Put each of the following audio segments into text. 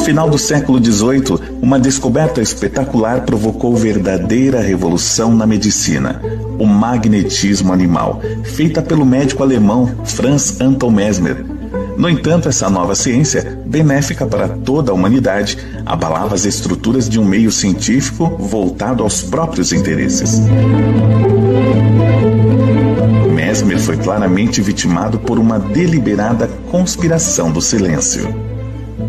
final do século XVIII, uma descoberta espetacular provocou verdadeira revolução na medicina: o magnetismo animal, feita pelo médico alemão Franz Anton Mesmer. No entanto, essa nova ciência, benéfica para toda a humanidade, abalava as estruturas de um meio científico voltado aos próprios interesses. Mesmer foi claramente vitimado por uma deliberada conspiração do silêncio.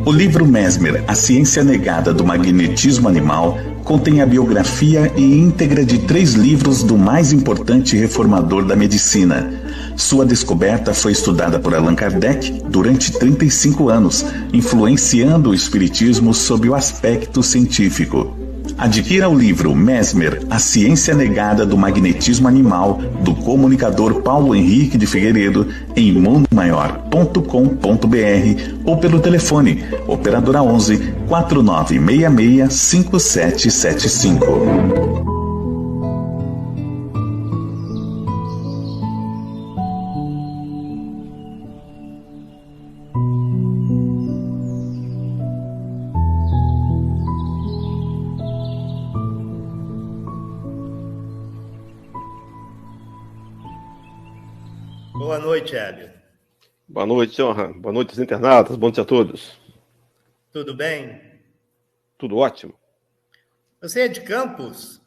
O livro Mesmer, A Ciência Negada do Magnetismo Animal, contém a biografia e íntegra de 3 livros do mais importante reformador da medicina. Sua descoberta foi estudada por Allan Kardec durante 35 anos, influenciando o espiritismo sob o aspecto científico. Adquira o livro Mesmer, A Ciência Negada do Magnetismo Animal, do comunicador Paulo Henrique de Figueiredo, em mundomaior.com.br ou pelo telefone operadora 11 4966 5775. Boa noite, Hélio. Boa noite, Johan. Boa noite, os internautas. Bom dia a todos. Tudo bem? Tudo ótimo. Você é de Campos?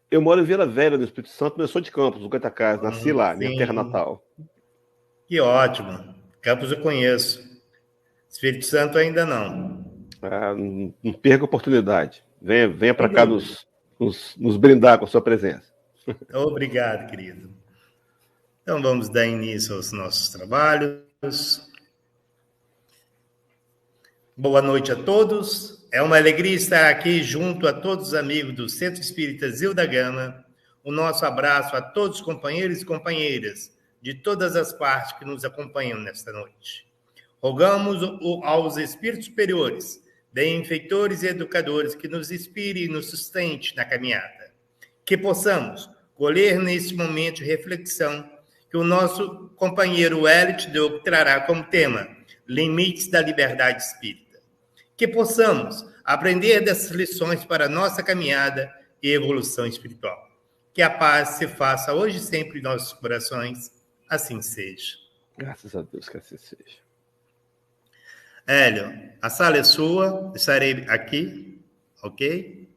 Eu moro em Vila Velha, no Espírito Santo, mas eu sou de Campos, do Goitacazes. Nasci lá, minha terra natal. Que ótimo. Campos eu conheço. Espírito Santo ainda não. Não perca a oportunidade. Venha para cá nos brindar com a sua presença. Obrigado, querido. Então, vamos dar início aos nossos trabalhos. Boa noite a todos. É uma alegria estar aqui junto a todos os amigos do Centro Espírita Zilda Gama. O nosso abraço a todos os companheiros e companheiras de todas as partes que nos acompanham nesta noite. Rogamos aos espíritos superiores, benfeitores e educadores, que nos inspire e nos sustente na caminhada. Que possamos colher nesse momento de reflexão que o nosso companheiro Wellington Diogo trará como tema Limites da Liberdade Espírita. Que possamos aprender dessas lições para a nossa caminhada e evolução espiritual. Que a paz se faça hoje e sempre em nossos corações. Assim seja. Graças a Deus que assim seja. Hélio, a sala é sua. Estarei aqui, ok?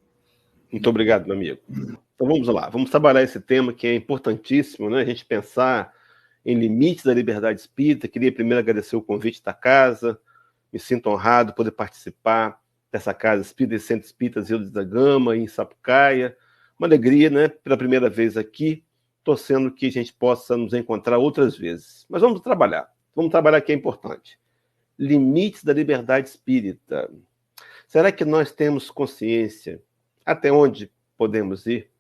Muito obrigado, meu amigo. Então vamos lá, vamos trabalhar esse tema que é importantíssimo, né? A gente pensar em limites da liberdade espírita. Queria primeiro agradecer o convite da casa, me sinto honrado de poder participar dessa casa espírita, Centro Espírita Zilda da Gama, em Sapucaia. Uma alegria, né? Pela primeira vez aqui, torcendo que a gente possa nos encontrar outras vezes. Mas vamos trabalhar que é importante. Limites da liberdade espírita. Será que nós temos consciência até onde podemos ir?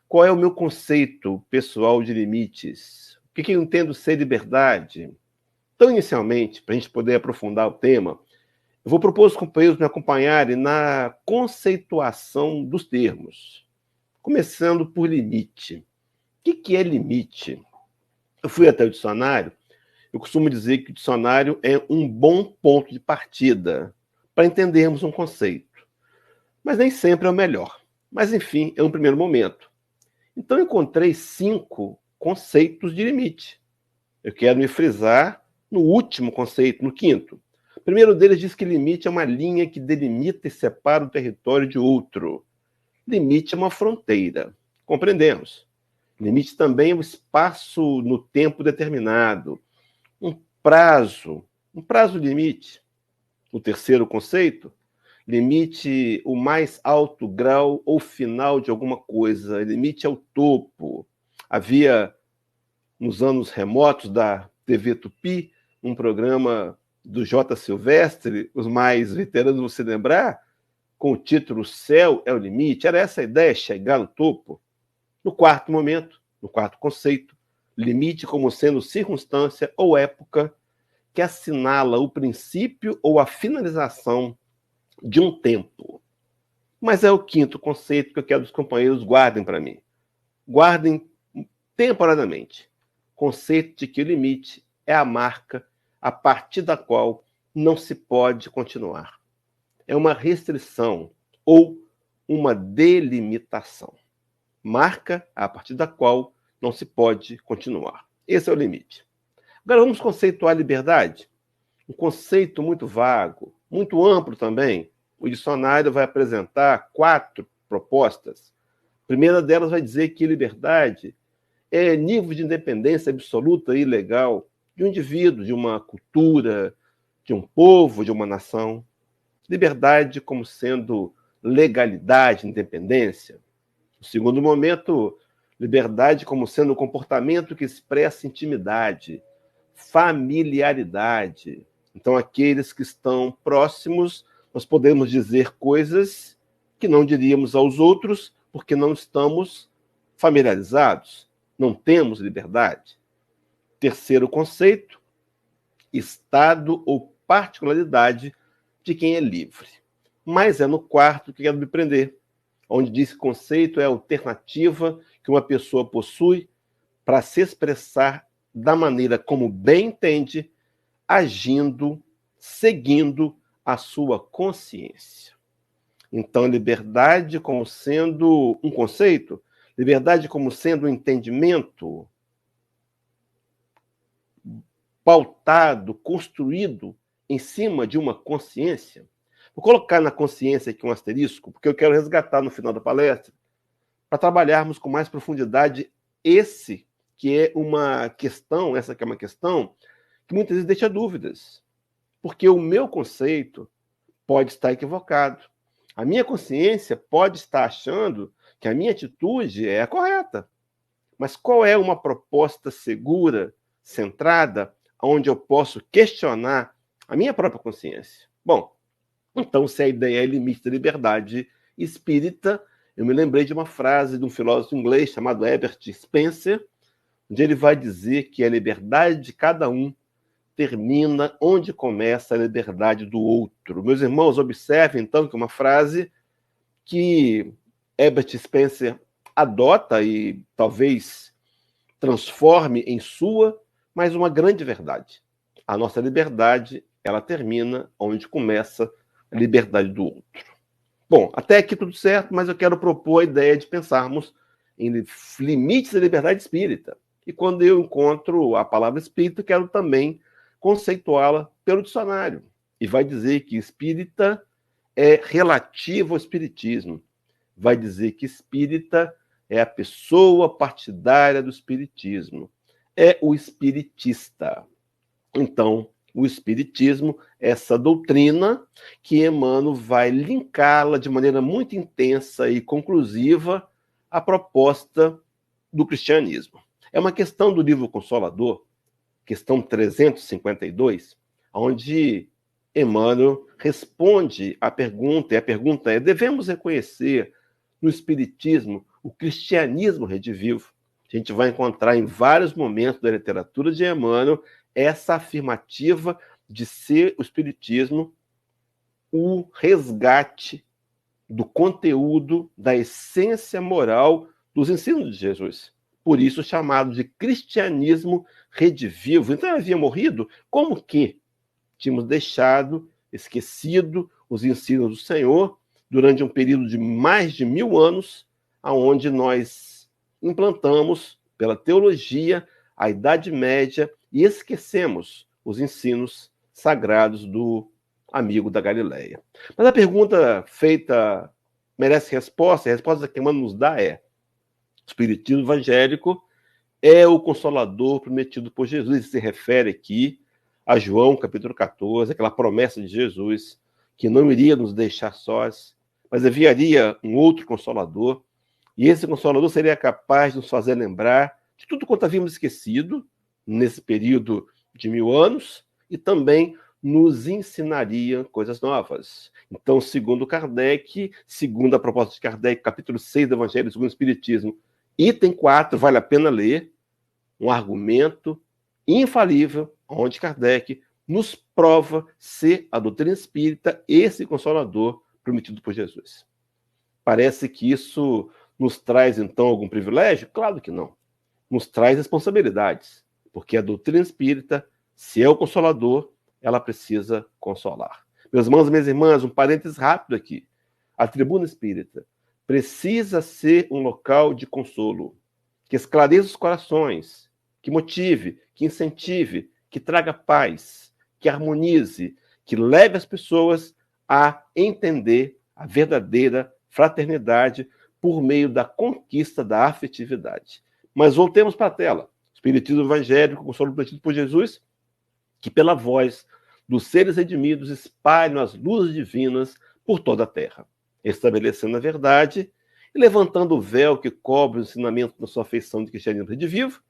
Qual é o meu conceito pessoal de limites? O que eu entendo ser liberdade? Então, inicialmente, para a gente poder aprofundar o tema, eu vou propor aos companheiros me acompanharem na conceituação dos termos, começando por limite. O que é limite? Eu fui até o dicionário. Eu costumo dizer que o dicionário é um bom ponto de partida para entendermos um conceito, mas nem sempre é o melhor. Mas, enfim, é um primeiro momento. Então, eu encontrei 5 conceitos de limite. Eu quero me frisar no último conceito, no 5º. O primeiro deles diz que limite é uma linha que delimita e separa o território de outro. Limite é uma fronteira. Compreendemos. Limite também é um espaço no tempo determinado. Um prazo limite. O terceiro conceito, limite o mais alto grau ou final de alguma coisa. Limite é o topo. Havia, nos anos remotos da TV Tupi, um programa do J. Silvestre, os mais veteranos vão se lembrar, com o título Céu é o Limite. Era essa a ideia, chegar no topo. No 4º momento, no 4º conceito, limite como sendo circunstância ou época que assinala o princípio ou a finalização de um tempo. Mas é o 5º conceito que eu quero que os companheiros guardem para mim. Guardem temporariamente. Conceito de que o limite é a marca a partir da qual não se pode continuar. é uma restrição ou uma delimitação. Marca a partir da qual não se pode continuar. Esse é o limite. Agora vamos conceituar a liberdade. Um conceito muito vago, muito amplo também. O dicionário vai apresentar 4 propostas. A primeira delas vai dizer que liberdade é nível de independência absoluta e legal de um indivíduo, de uma cultura, de um povo, de uma nação. Liberdade como sendo legalidade, independência. No segundo momento, liberdade como sendo um comportamento que expressa intimidade, familiaridade. Então, aqueles que estão próximos, nós podemos dizer coisas que não diríamos aos outros, porque não estamos familiarizados, não temos liberdade. Terceiro conceito, estado ou particularidade de quem é livre. Mas é no quarto que quero me prender, onde diz que conceito é a alternativa que uma pessoa possui para se expressar da maneira como bem entende, agindo, seguindo a sua consciência. Então, liberdade como sendo um conceito, liberdade como sendo um entendimento pautado, construído em cima de uma consciência. Vou colocar na consciência aqui um asterisco, porque eu quero resgatar no final da palestra, para trabalharmos com mais profundidade essa que é uma questão que muitas vezes deixa dúvidas. Porque o meu conceito pode estar equivocado. A minha consciência pode estar achando que a minha atitude é a correta. Mas qual é uma proposta segura, centrada, onde eu posso questionar a minha própria consciência? Bom, então, se a ideia é limite da liberdade espírita, eu me lembrei de uma frase de um filósofo inglês chamado Herbert Spencer, onde ele vai dizer que a liberdade de cada um termina onde começa a liberdade do outro. Meus irmãos, observem, então, que uma frase que Herbert Spencer adota e talvez transforme em sua, mas uma grande verdade. A nossa liberdade, ela termina onde começa a liberdade do outro. Bom, até aqui tudo certo, mas eu quero propor a ideia de pensarmos em limites da liberdade espírita. E quando eu encontro a palavra espírita, quero também conceituá-la pelo dicionário. E vai dizer que espírita é relativo ao espiritismo. Vai dizer que espírita é a pessoa partidária do espiritismo. É o espiritista. Então, o espiritismo, essa doutrina que Emmanuel vai linká-la de maneira muito intensa e conclusiva à proposta do cristianismo. É uma questão do livro Consolador, questão 352, onde Emmanuel responde à pergunta, e a pergunta é: devemos reconhecer no espiritismo o cristianismo redivivo? A gente vai encontrar em vários momentos da literatura de Emmanuel essa afirmativa de ser o espiritismo o resgate do conteúdo, da essência moral dos ensinos de Jesus. Por isso chamado de cristianismo redivivo. Então ele havia morrido como que tínhamos deixado, esquecido os ensinos do Senhor durante um período de mais de 1000 anos, onde nós implantamos pela teologia a Idade Média e esquecemos os ensinos sagrados do amigo da Galileia. Mas a pergunta feita merece resposta, e a resposta que Emmanuel nos dá é: o espiritismo evangélico é o consolador prometido por Jesus. Ele se refere aqui a João, capítulo 14, aquela promessa de Jesus, que não iria nos deixar sós, mas enviaria um outro consolador, e esse consolador seria capaz de nos fazer lembrar de tudo quanto havíamos esquecido nesse período de 1000 anos, e também nos ensinaria coisas novas. Então, segundo Kardec, segundo a proposta de Kardec, capítulo 6 do Evangelho segundo o Espiritismo, item 4, vale a pena ler, um argumento infalível, onde Kardec nos prova ser a doutrina espírita esse consolador prometido por Jesus. Parece que isso nos traz, então, algum privilégio? Claro que não. Nos traz responsabilidades, porque a doutrina espírita, se é o consolador, ela precisa consolar. Meus irmãos e minhas irmãs, um parênteses rápido aqui. A tribuna espírita precisa ser um local de consolo, que esclareça os corações, que motive, que incentive, que traga paz, que harmonize, que leve as pessoas a entender a verdadeira fraternidade por meio da conquista da afetividade. Mas voltemos para a tela. Espiritismo evangélico, consolo prometido por Jesus, que pela voz dos seres redimidos espalham as luzes divinas por toda a terra, estabelecendo a verdade e levantando o véu que cobre o ensinamento da sua afeição de cristianismo redivivo,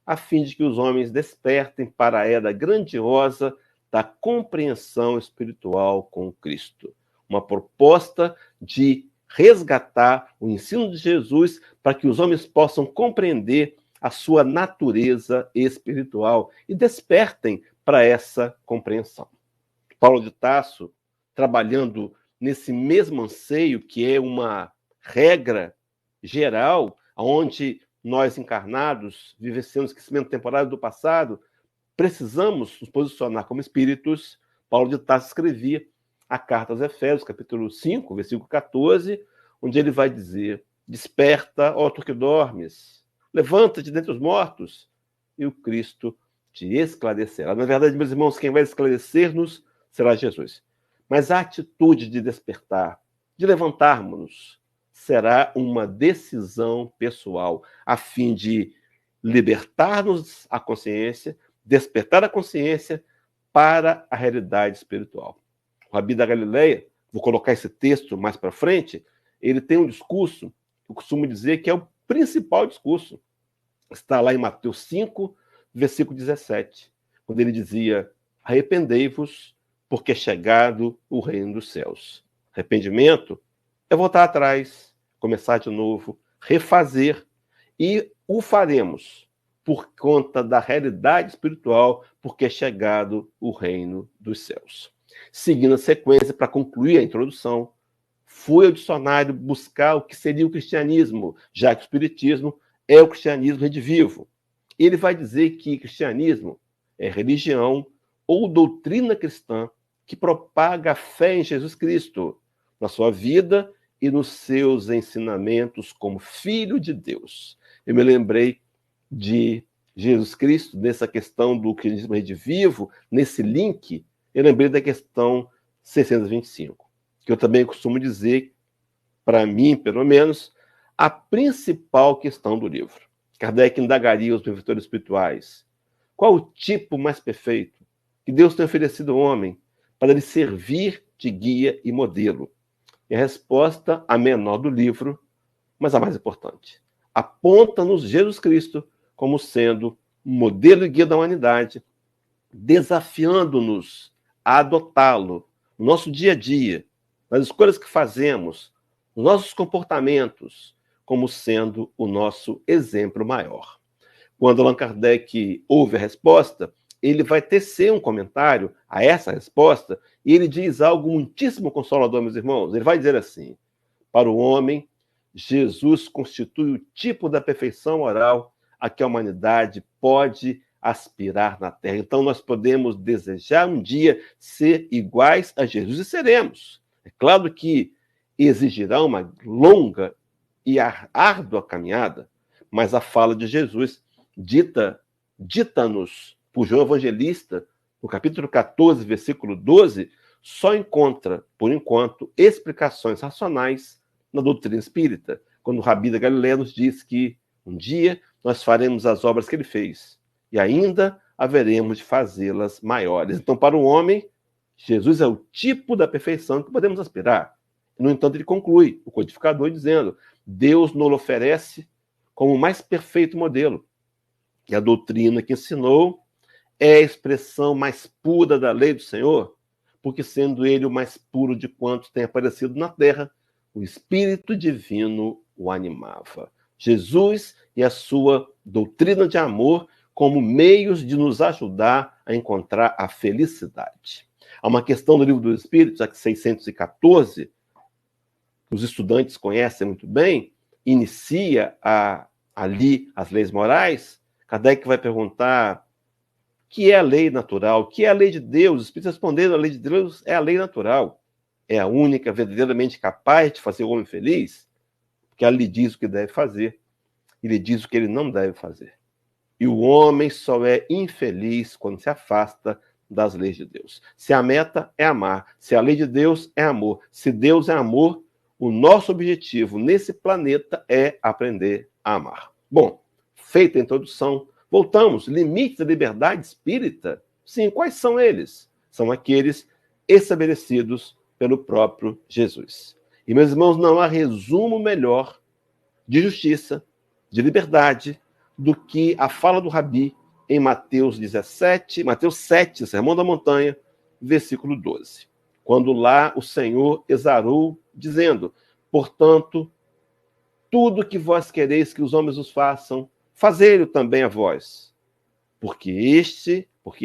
a fim de que os homens despertem para a era grandiosa da compreensão espiritual com Cristo. Uma proposta de resgatar o ensino de Jesus para que os homens possam compreender a sua natureza espiritual e despertem para essa compreensão. Paulo de Tarso, trabalhando nesse mesmo anseio, que é uma regra geral, onde nós encarnados, vivenciamos o crescimento temporário do passado, precisamos nos posicionar como espíritos. Paulo de Tarso escrevia a carta aos Efésios, capítulo 5, versículo 14, onde ele vai dizer: desperta, ó tu que dormes, levanta-te dentre os mortos, e o Cristo te esclarecerá. Na verdade, meus irmãos, quem vai esclarecer-nos será Jesus. Mas a atitude de despertar, de levantarmos-nos, será uma decisão pessoal, a fim de libertar-nos a consciência, despertar a consciência para a realidade espiritual. O Rabi da Galileia, vou colocar esse texto mais para frente, ele tem um discurso, eu costumo dizer que é o principal discurso. Está lá em Mateus 5, versículo 17, quando ele dizia: arrependei-vos, porque é chegado o reino dos céus. Arrependimento é voltar atrás, começar de novo, refazer, e o faremos por conta da realidade espiritual, porque é chegado o reino dos céus. Seguindo a sequência, para concluir a introdução, fui ao dicionário buscar o que seria o cristianismo, já que o espiritismo é o cristianismo redivivo. Ele vai dizer que cristianismo é religião ou doutrina cristã que propaga a fé em Jesus Cristo, na sua vida e nos seus ensinamentos como Filho de Deus. Eu me lembrei de Jesus Cristo, nessa questão do cristianismo redivivo, nesse link, eu lembrei da questão 625, que eu também costumo dizer, para mim, pelo menos, a principal questão do livro. Kardec indagaria os benfeitores espirituais: qual o tipo mais perfeito que Deus tem oferecido ao homem para lhe servir de guia e modelo? E a resposta, a menor do livro, mas a mais importante: aponta-nos Jesus Cristo como sendo um modelo e guia da humanidade, desafiando-nos a adotá-lo no nosso dia a dia, nas escolhas que fazemos, nos nossos comportamentos, como sendo o nosso exemplo maior. Quando Allan Kardec ouve a resposta, ele vai tecer um comentário a essa resposta, e ele diz algo muitíssimo consolador, meus irmãos. Ele vai dizer assim: para o homem, Jesus constitui o tipo da perfeição moral a que a humanidade pode aspirar na Terra. Então, nós podemos desejar um dia ser iguais a Jesus, e seremos. É claro que exigirá uma longa e árdua caminhada, mas a fala de Jesus, dita-nos por João Evangelista, no capítulo 14, versículo 12, só encontra, por enquanto, explicações racionais na doutrina espírita, quando o Rabi da Galileia nos diz que um dia nós faremos as obras que ele fez, e ainda haveremos de fazê-las maiores. Então, para o homem, Jesus é o tipo da perfeição que podemos aspirar. No entanto, ele conclui, o codificador, dizendo: Deus nos oferece como o mais perfeito modelo. E a doutrina que ensinou é a expressão mais pura da lei do Senhor, porque, sendo ele o mais puro de quantos tem aparecido na terra, o Espírito Divino o animava. Jesus e a sua doutrina de amor como meios de nos ajudar a encontrar a felicidade. Há uma questão do Livro dos Espíritos, a 614, que os estudantes conhecem muito bem, inicia ali as leis morais. Kardec vai perguntar que é a lei natural, que é a lei de Deus. Os Espíritos responderam: a lei de Deus é a lei natural. É a única verdadeiramente capaz de fazer o homem feliz, porque ela lhe diz o que deve fazer e lhe diz o que ele não deve fazer. E o homem só é infeliz quando se afasta das leis de Deus. Se a meta é amar, se a lei de Deus é amor, se Deus é amor, o nosso objetivo nesse planeta é aprender a amar. Bom, feita a introdução, voltamos. Limites da liberdade espírita? Sim, quais são eles? São aqueles estabelecidos pelo próprio Jesus. E, meus irmãos, não há resumo melhor de justiça, de liberdade, do que a fala do Rabi em Mateus 7, Sermão da Montanha, versículo 12. Quando lá o Senhor exarou, dizendo: portanto, tudo que vós quereis que os homens os façam, fazei-o também a vós, porque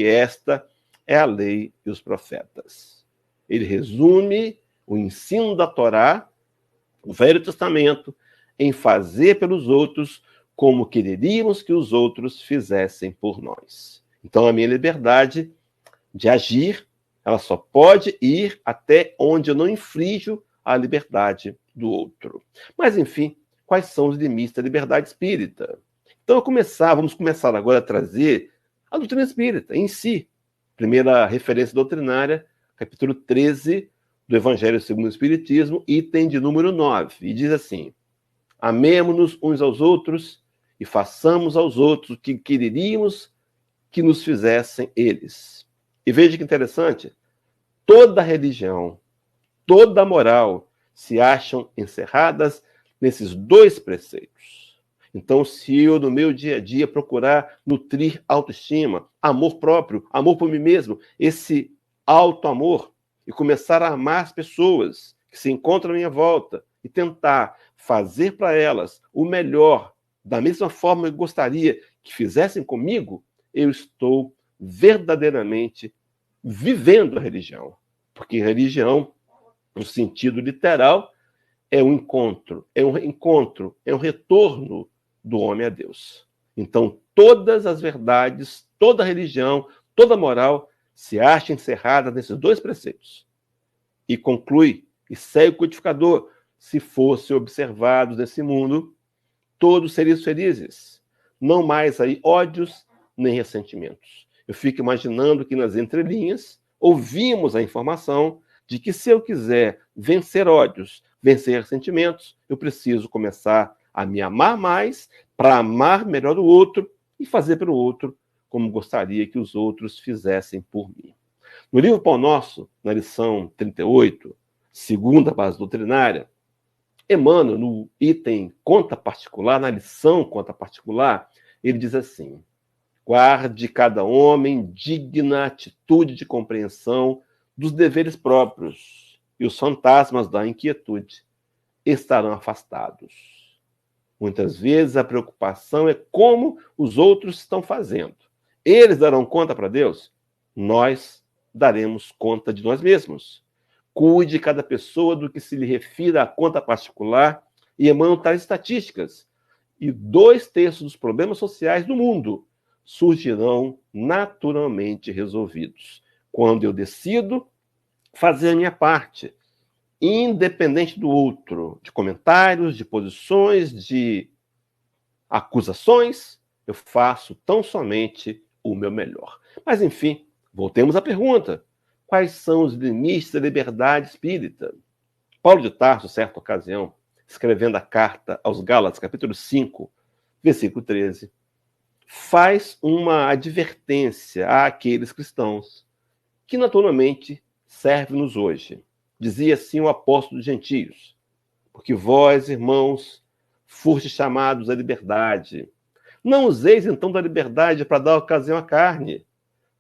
esta é a lei e os profetas. Ele resume o ensino da Torá, o Velho Testamento, em fazer pelos outros como quereríamos que os outros fizessem por nós. Então, a minha liberdade de agir, ela só pode ir até onde eu não infrinjo a liberdade do outro. Mas, enfim, quais são os limites da liberdade espírita? Então, vamos começar agora a trazer a doutrina espírita em si. Primeira referência doutrinária, capítulo 13 do Evangelho segundo o Espiritismo, item de número 9. E diz assim: amemo-nos uns aos outros e façamos aos outros o que quereríamos que nos fizessem eles. E veja que interessante, toda religião, toda moral se acham encerradas nesses dois preceitos. Então, se eu, no meu dia a dia, procurar nutrir autoestima, amor próprio, amor por mim mesmo, esse auto-amor, e começar a amar as pessoas que se encontram à minha volta e tentar fazer para elas o melhor, da mesma forma que gostaria que fizessem comigo, eu estou verdadeiramente vivendo a religião. Porque religião, no sentido literal, é um encontro, é um reencontro, é um retorno do homem a Deus. Então, todas as verdades, toda religião, toda moral se acha encerrada nesses dois preceitos. E conclui, e segue o codificador: se fossem observados nesse mundo, todos seriam felizes. Não mais aí ódios nem ressentimentos. Eu fico imaginando que nas entrelinhas ouvimos a informação de que se eu quiser vencer ódios, vencer ressentimentos, eu preciso começar a me amar mais para amar melhor o outro e fazer pelo outro como gostaria que os outros fizessem por mim. No livro Pão Nosso, na lição 38, segunda base doutrinária, Emmanuel, no item conta particular, na lição conta particular, ele diz assim: guarde cada homem digna atitude de compreensão dos deveres próprios, e os fantasmas da inquietude estarão afastados. Muitas vezes a preocupação é como os outros estão fazendo. Eles darão conta para Deus? Nós daremos conta de nós mesmos. Cuide cada pessoa do que se lhe refira à conta particular e Emmanuel tais estatísticas. E 2/3 dos problemas sociais do mundo surgirão naturalmente resolvidos quando eu decido fazer a minha parte, independente do outro, de comentários, de posições, de acusações, eu faço tão somente o meu melhor. Mas, enfim, voltemos à pergunta. Quais são os limites da liberdade espírita? Paulo de Tarso, certa ocasião, escrevendo a carta aos Gálatas, capítulo 5, versículo 13, faz uma advertência àqueles cristãos que naturalmente serve-nos hoje. Dizia assim o apóstolo dos gentios: porque vós, irmãos, fostes chamados à liberdade. Não useis então da liberdade para dar ocasião à carne,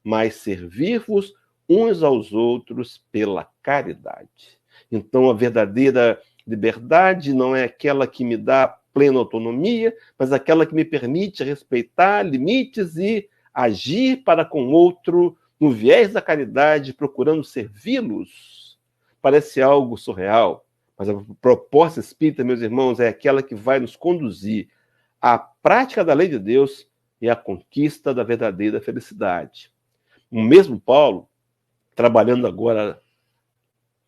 mas servir-vos uns aos outros pela caridade. Então, a verdadeira liberdade não é aquela que me dá plena autonomia, mas aquela que me permite respeitar limites e agir para com o outro no viés da caridade, procurando servi-los. Parece algo surreal, mas a proposta espírita, meus irmãos, é aquela que vai nos conduzir à prática da lei de Deus e à conquista da verdadeira felicidade. O mesmo Paulo, trabalhando agora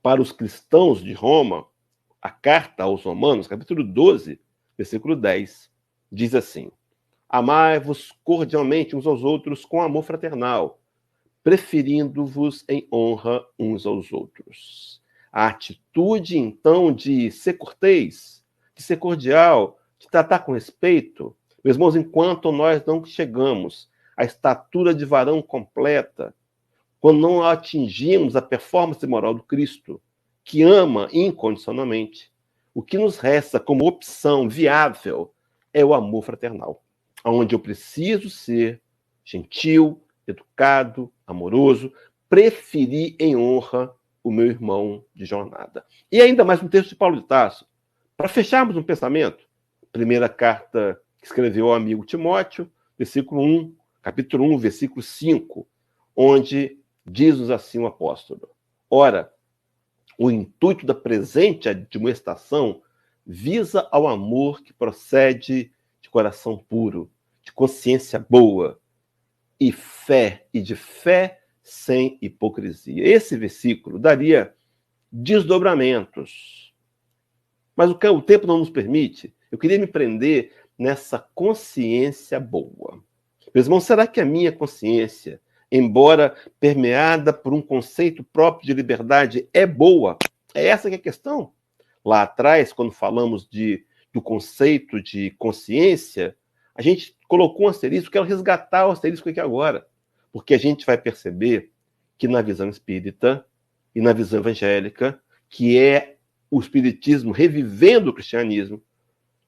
para os cristãos de Roma, a carta aos Romanos, capítulo 12, versículo 10, diz assim: amai-vos cordialmente uns aos outros com amor fraternal, preferindo-vos em honra uns aos outros. A atitude, então, de ser cortês, de ser cordial, de tratar com respeito, meus irmãos, enquanto nós não chegamos à estatura de varão completa, quando não atingimos a performance moral do Cristo, que ama incondicionalmente, o que nos resta como opção viável é o amor fraternal, onde eu preciso ser gentil, educado, amoroso, preferir em honra o meu irmão de jornada. E ainda mais um texto de Paulo de Tarso, para fecharmos um pensamento, primeira carta que escreveu ao amigo Timóteo, versículo 1, capítulo 1, versículo 5, onde diz-nos assim o apóstolo: ora, o intuito da presente admoestação visa ao amor que procede de coração puro, de consciência boa, e de fé sem hipocrisia. Esse versículo daria desdobramentos, mas o tempo não nos permite. Eu queria me prender nessa consciência boa. Meus irmãos, será que a minha consciência, embora permeada por um conceito próprio de liberdade, é boa? É essa que é a questão. Lá atrás, quando falamos do conceito de consciência, a gente colocou um asterisco, quero resgatar o asterisco aqui agora, porque a gente vai perceber que na visão espírita e na visão evangélica, que é o espiritismo revivendo o cristianismo,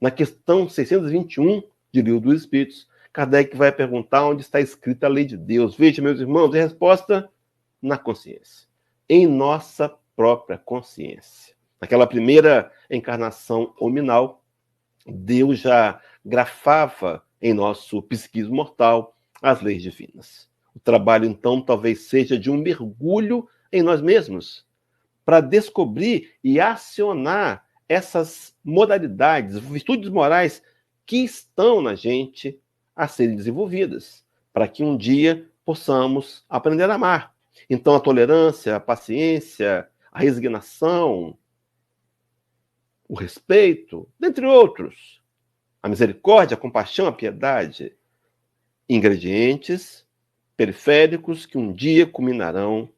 na questão 621 de Livro dos Espíritos, Kardec vai perguntar onde está escrita a lei de Deus. Veja, meus irmãos, a resposta: na consciência, em nossa própria consciência. Naquela primeira encarnação hominal, Deus já grafava em nosso psiquismo mortal as leis divinas. O trabalho, então, talvez seja de um mergulho em nós mesmos, para descobrir e acionar essas modalidades, virtudes morais que estão na gente a serem desenvolvidas, para que um dia possamos aprender a amar. Então, a tolerância, a paciência, a resignação, o respeito, dentre outros, a misericórdia, a compaixão, a piedade, ingredientes periféricos que um dia culminarão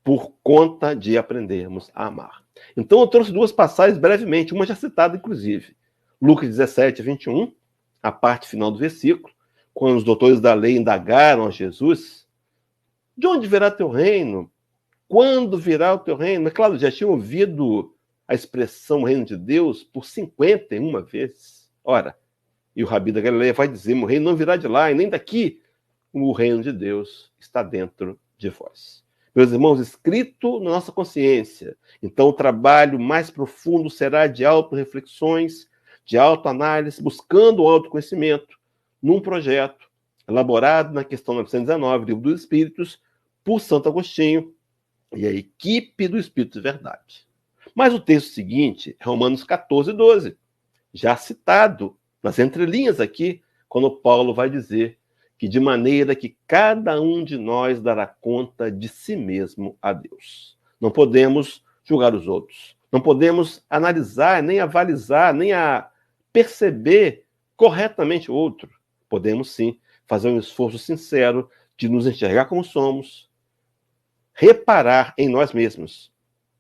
por conta de aprendermos a amar. Então, eu trouxe duas passagens brevemente, uma já citada, inclusive. Lucas 17, 21, a parte final do versículo, quando os doutores da lei indagaram a Jesus: de onde virá teu reino? Quando virá o teu reino? Mas, claro, já tinham ouvido a expressão reino de Deus por 51 vezes. Ora, e o Rabi da Galileia vai dizer: o reino não virá de lá e nem daqui, o reino de Deus está dentro de vós. Meus irmãos, escrito na nossa consciência. Então, o trabalho mais profundo será de autorreflexões, de autoanálise, buscando o autoconhecimento, num projeto elaborado na questão 919, Livro dos Espíritos, por Santo Agostinho e a equipe do Espírito de Verdade. Mas o texto seguinte, Romanos 14, 12, já citado nas entrelinhas aqui, quando Paulo vai dizer que de maneira que cada um de nós dará conta de si mesmo a Deus. Não podemos julgar os outros. Não podemos analisar, nem avalizar, nem a perceber corretamente o outro. Podemos, sim, fazer um esforço sincero de nos enxergar como somos, reparar em nós mesmos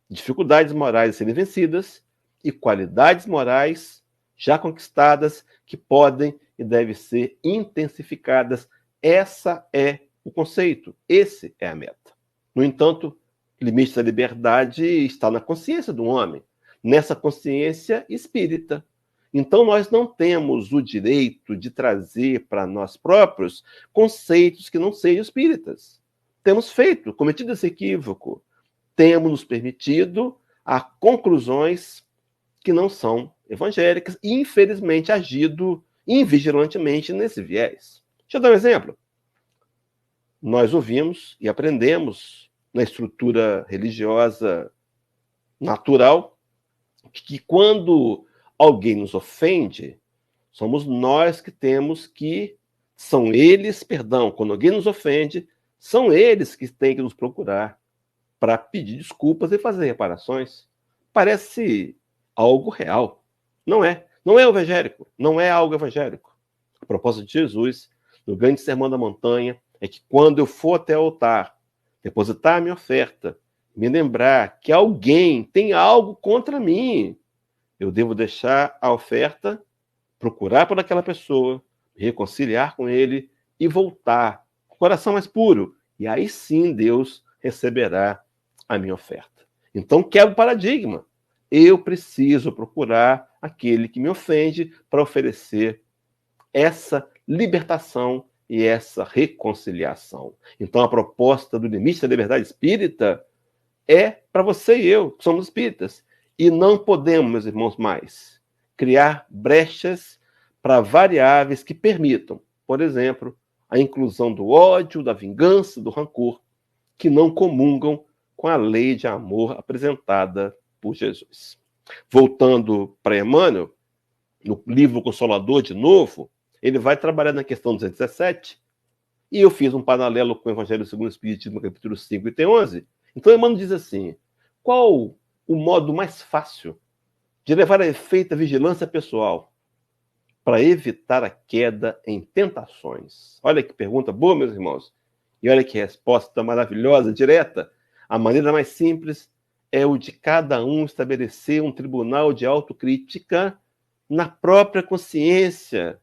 dificuldades morais a serem vencidas e qualidades morais já conquistadas que podem e devem ser intensificadas. Essa é o conceito, esse é a meta. No entanto, o limite da liberdade está na consciência do homem, nessa consciência espírita. Então, nós não temos o direito de trazer para nós próprios conceitos que não sejam espíritas. Temos cometido esse equívoco. Temos nos permitido a conclusões que não são evangélicas e, infelizmente, agido invigilantemente nesse viés. Deixa eu dar um exemplo. Nós ouvimos e aprendemos na estrutura religiosa natural que quando alguém nos ofende, somos nós que temos que... São eles, quando alguém nos ofende, São eles que têm que nos procurar para pedir desculpas e fazer reparações. Parece algo real. Não é. Não é evangélico. Não é algo evangélico. A proposta de Jesus, no grande sermão da montanha, é que quando eu for até o altar, depositar a minha oferta, me lembrar que alguém tem algo contra mim, eu devo deixar a oferta, procurar por aquela pessoa, reconciliar com ele e voltar com o coração mais puro. E aí sim Deus receberá a minha oferta. Então quebra o paradigma. Eu preciso procurar aquele que me ofende para oferecer essa libertação e essa reconciliação. Então a proposta do limite da liberdade espírita é para você e eu, que somos espíritas. E não podemos, meus irmãos, mais criar brechas para variáveis que permitam, por exemplo, a inclusão do ódio, da vingança, do rancor, que não comungam com a lei de amor apresentada por Jesus. Voltando para Emmanuel, no livro Consolador, de novo, ele vai trabalhar na questão 217, e eu fiz um paralelo com o Evangelho segundo o Espiritismo, capítulo 5, item 11. Então, Emmanuel diz assim: qual o modo mais fácil de levar a efeito a vigilância pessoal para evitar a queda em tentações? Olha que pergunta boa, meus irmãos. E olha que resposta maravilhosa, direta. A maneira mais simples é o de cada um estabelecer um tribunal de autocrítica na própria consciência,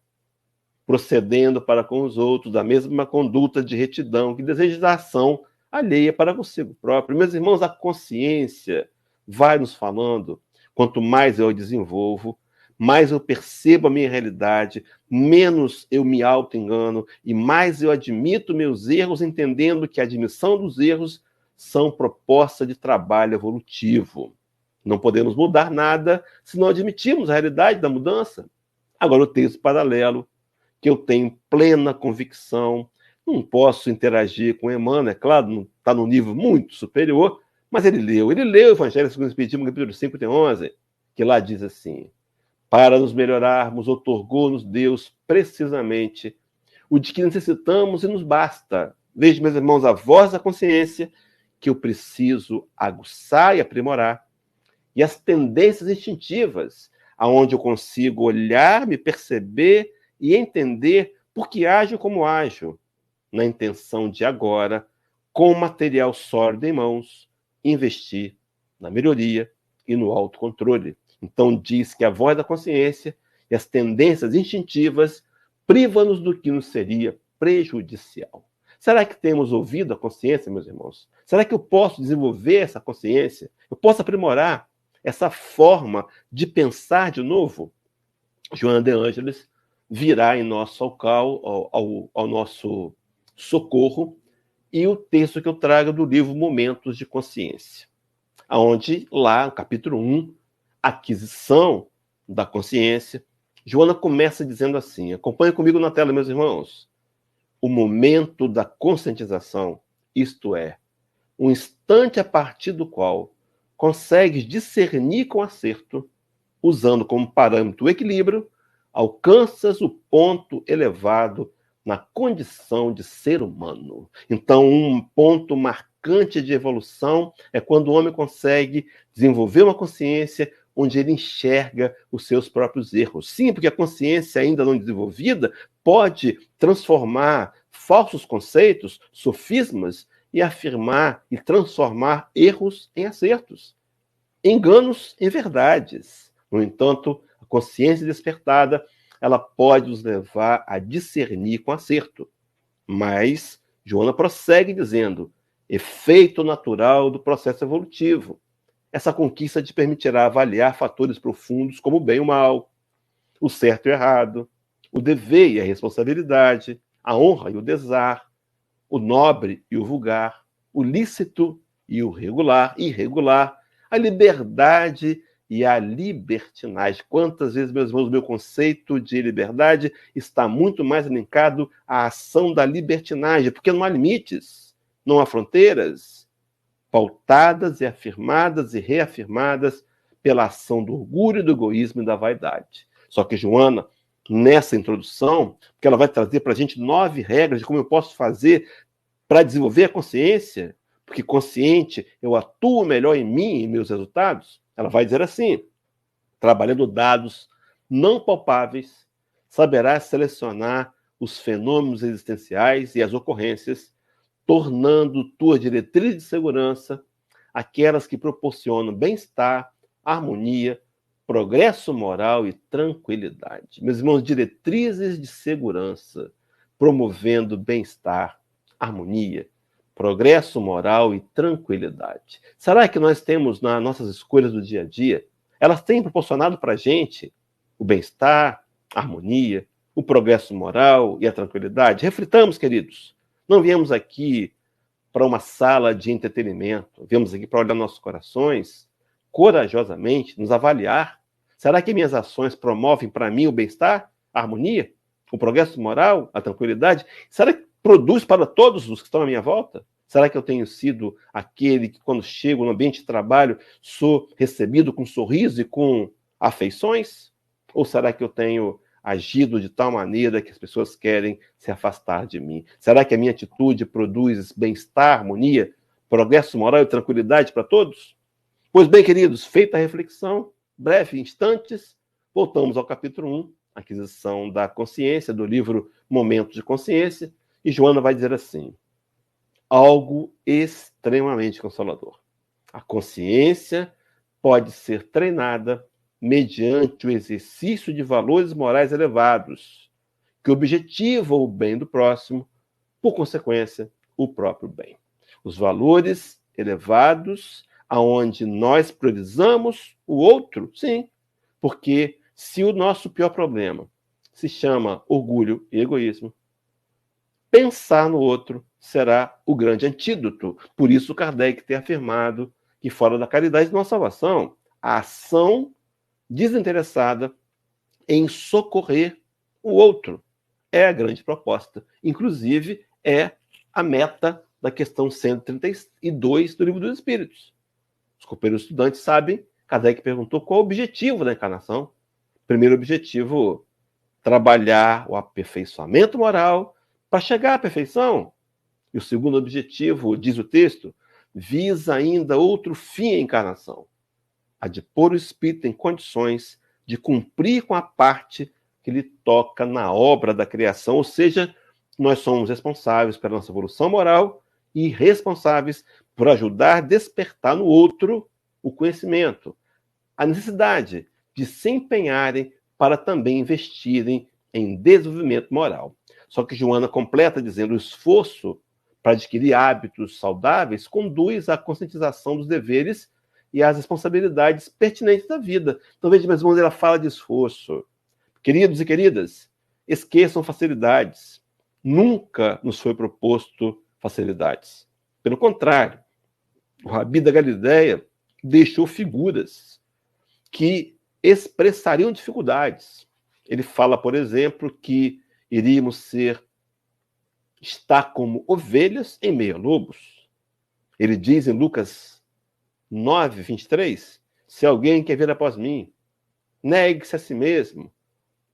procedendo para com os outros da mesma conduta de retidão que deseja da ação alheia para consigo próprio. Meus irmãos, a consciência vai nos falando. Quanto mais eu a desenvolvo, mais eu percebo a minha realidade, menos eu me auto-engano e mais eu admito meus erros, entendendo que a admissão dos erros são proposta de trabalho evolutivo. Não podemos mudar nada se não admitirmos a realidade da mudança. Agora, o texto paralelo, que eu tenho plena convicção, não posso interagir com Emmanuel, é claro, não está num nível muito superior, mas ele leu o Evangelho segundo o Espiritismo, capítulo 5, item 11, que lá diz assim: para nos melhorarmos, otorgou-nos Deus precisamente o de que necessitamos e nos basta. Veja, meus irmãos, a voz da consciência que eu preciso aguçar e aprimorar, e as tendências instintivas, aonde eu consigo olhar, me perceber e entender por que ajo como ajo, na intenção de agora, com o material sólido em mãos, investir na melhoria e no autocontrole. Então diz que a voz da consciência e as tendências instintivas privam-nos do que nos seria prejudicial. Será que temos ouvido a consciência, meus irmãos? Será que eu posso desenvolver essa consciência? Eu posso aprimorar essa forma de pensar de novo? Joana de Ângeles virá em nosso ao nosso socorro, e o texto que eu trago do livro Momentos de Consciência, onde lá, no capítulo 1, aquisição da consciência, Joana começa dizendo assim, acompanhe comigo na tela, meus irmãos: o momento da conscientização, isto é, um instante a partir do qual consegues discernir com acerto, usando como parâmetro o equilíbrio, alcanças o ponto elevado na condição de ser humano. Então, um ponto marcante de evolução é quando o homem consegue desenvolver uma consciência onde ele enxerga os seus próprios erros. Sim, porque a consciência ainda não desenvolvida pode transformar falsos conceitos, sofismas, e afirmar e transformar erros em acertos, enganos em verdades. No entanto, a consciência despertada, ela pode nos levar a discernir com acerto. Mas Joana prossegue dizendo: efeito natural do processo evolutivo. Essa conquista te permitirá avaliar fatores profundos como o bem e o mal, o certo e o errado, o dever e a responsabilidade, a honra e o desar, o nobre e o vulgar, o lícito e o irregular, a liberdade e a libertinagem. Quantas vezes, meus irmãos, o meu conceito de liberdade está muito mais linkado à ação da libertinagem, porque não há limites, não há fronteiras, pautadas e afirmadas e reafirmadas pela ação do orgulho, do egoísmo e da vaidade. Só que Joana, nessa introdução, que ela vai trazer para a gente 9 regras de como eu posso fazer para desenvolver a consciência, porque consciente eu atuo melhor em mim, em meus resultados, ela vai dizer assim: trabalhando dados não palpáveis, saberá selecionar os fenômenos existenciais e as ocorrências, tornando tua diretriz de segurança aquelas que proporcionam bem-estar, harmonia, progresso moral e tranquilidade. Meus irmãos, diretrizes de segurança, promovendo bem-estar, harmonia, progresso moral e tranquilidade. Será que nós temos nas nossas escolhas do dia a dia, elas têm proporcionado para a gente o bem-estar, a harmonia, o progresso moral e a tranquilidade? Reflitamos, queridos. Não viemos aqui para uma sala de entretenimento, viemos aqui para olhar nossos corações, corajosamente, nos avaliar. Será que minhas ações promovem para mim o bem-estar, a harmonia, o progresso moral, a tranquilidade? Será que produz para todos os que estão à minha volta? Será que eu tenho sido aquele que, quando chego no ambiente de trabalho, sou recebido com sorriso e com afeições? Ou será que eu tenho agido de tal maneira que as pessoas querem se afastar de mim? Será que a minha atitude produz bem-estar, harmonia, progresso moral e tranquilidade para todos? Pois bem, queridos, feita a reflexão, breve instantes, voltamos ao capítulo 1, aquisição da consciência, do livro Momentos de Consciência, e Joana vai dizer assim: algo extremamente consolador. A consciência pode ser treinada mediante o exercício de valores morais elevados, que objetivam o bem do próximo, por consequência, o próprio bem. Os valores elevados, aonde nós priorizamos o outro, sim, porque se o nosso pior problema se chama orgulho e egoísmo, pensar no outro será o grande antídoto. Por isso Kardec tem afirmado que fora da caridade não há salvação. A ação desinteressada em socorrer o outro é a grande proposta. Inclusive, é a meta da questão 132 do Livro dos Espíritos. Os companheiros estudantes sabem, Kardec perguntou qual o objetivo da encarnação. Primeiro objetivo, trabalhar o aperfeiçoamento moral para chegar à perfeição. E o segundo objetivo, diz o texto, visa ainda outro fim à encarnação, a de pôr o espírito em condições de cumprir com a parte que lhe toca na obra da criação, ou seja, nós somos responsáveis pela nossa evolução moral e responsáveis por ajudar a despertar no outro o conhecimento, a necessidade de se empenharem para também investirem em desenvolvimento moral. Só que Joana completa dizendo: o esforço para adquirir hábitos saudáveis conduz à conscientização dos deveres e às responsabilidades pertinentes da vida. Então, veja, meus irmãos, ela fala de esforço. Queridos e queridas, esqueçam facilidades. Nunca nos foi proposto facilidades. Pelo contrário, o Rabi da Galileia deixou figuras que expressariam dificuldades. Ele fala, por exemplo, que iríamos estar como ovelhas em meio a lobos. Ele diz em Lucas 9, 23, se alguém quer vir após mim, negue-se a si mesmo,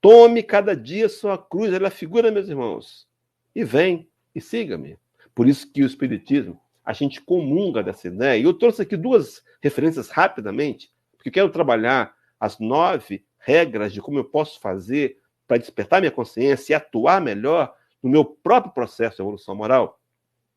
tome cada dia sua cruz, ela é a figura, meus irmãos, e vem e siga-me. Por isso que o Espiritismo, a gente comunga dessa ideia. E eu trouxe aqui duas referências rapidamente, porque eu quero trabalhar as 9 regras de como eu posso fazer para despertar minha consciência e atuar melhor no meu próprio processo de evolução moral.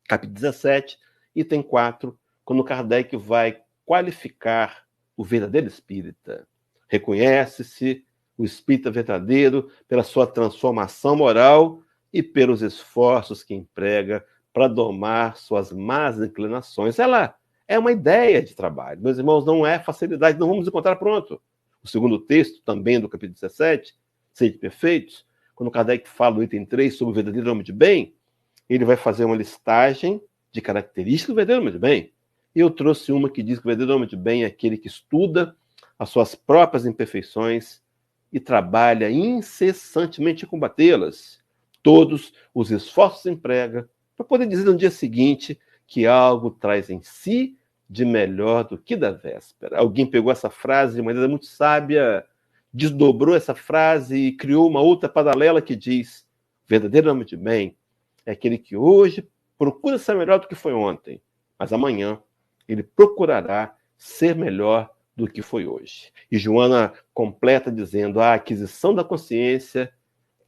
Capítulo 17, item 4, quando Kardec vai qualificar o verdadeiro espírita. Reconhece-se o espírita verdadeiro pela sua transformação moral e pelos esforços que emprega para domar suas más inclinações. Ela é uma ideia de trabalho. Meus irmãos, não é facilidade, não vamos encontrar pronto. O segundo texto, também do capítulo 17, Sede Perfeitos, quando Kardec fala no item 3 sobre o verdadeiro homem de bem, ele vai fazer uma listagem de características do verdadeiro homem de bem. E eu trouxe uma que diz que o verdadeiro homem de bem é aquele que estuda as suas próprias imperfeições e trabalha incessantemente em combatê-las. Todos os esforços emprega para poder dizer no dia seguinte que algo traz em si de melhor do que da véspera. Alguém pegou essa frase de maneira muito sábia, desdobrou essa frase e criou uma outra paralela que diz: verdadeiro homem de bem é aquele que hoje procura ser melhor do que foi ontem, mas amanhã ele procurará ser melhor do que foi hoje. E Joana completa dizendo: a aquisição da consciência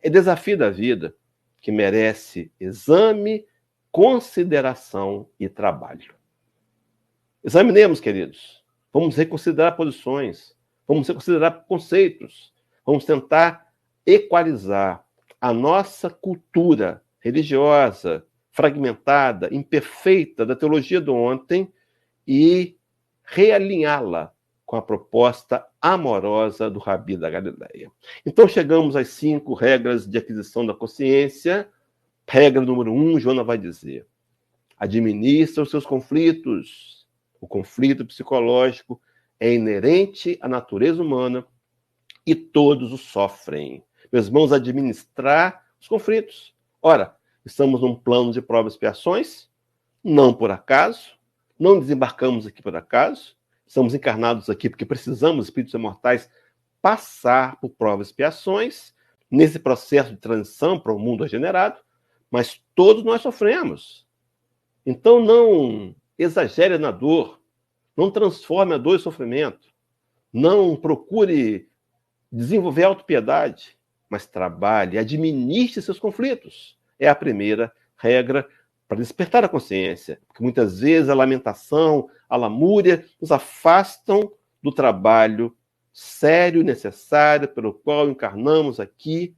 é desafio da vida, que merece exame, consideração e trabalho. Examinemos, queridos. Vamos reconsiderar posições, vamos reconsiderar conceitos, vamos tentar equalizar a nossa cultura religiosa, fragmentada, imperfeita da teologia do ontem e realinhá-la com a proposta amorosa do Rabi da Galileia. Então chegamos às 5 regras de aquisição da consciência. Regra número 1, Joana vai dizer: administra os seus conflitos. O conflito psicológico é inerente à natureza humana e todos o sofrem. Meus irmãos, administrar os conflitos. Ora, estamos num plano de provas e expiações, não por acaso, não desembarcamos aqui por acaso, estamos encarnados aqui porque precisamos, espíritos imortais, passar por provas e expiações, nesse processo de transição para o mundo regenerado, mas todos nós sofremos. Então não exagere na dor, não transforme a dor em sofrimento, não procure desenvolver autopiedade, mas trabalhe, administre seus conflitos. É a primeira regra para despertar a consciência, porque muitas vezes a lamentação, a lamúria nos afastam do trabalho sério e necessário pelo qual encarnamos aqui,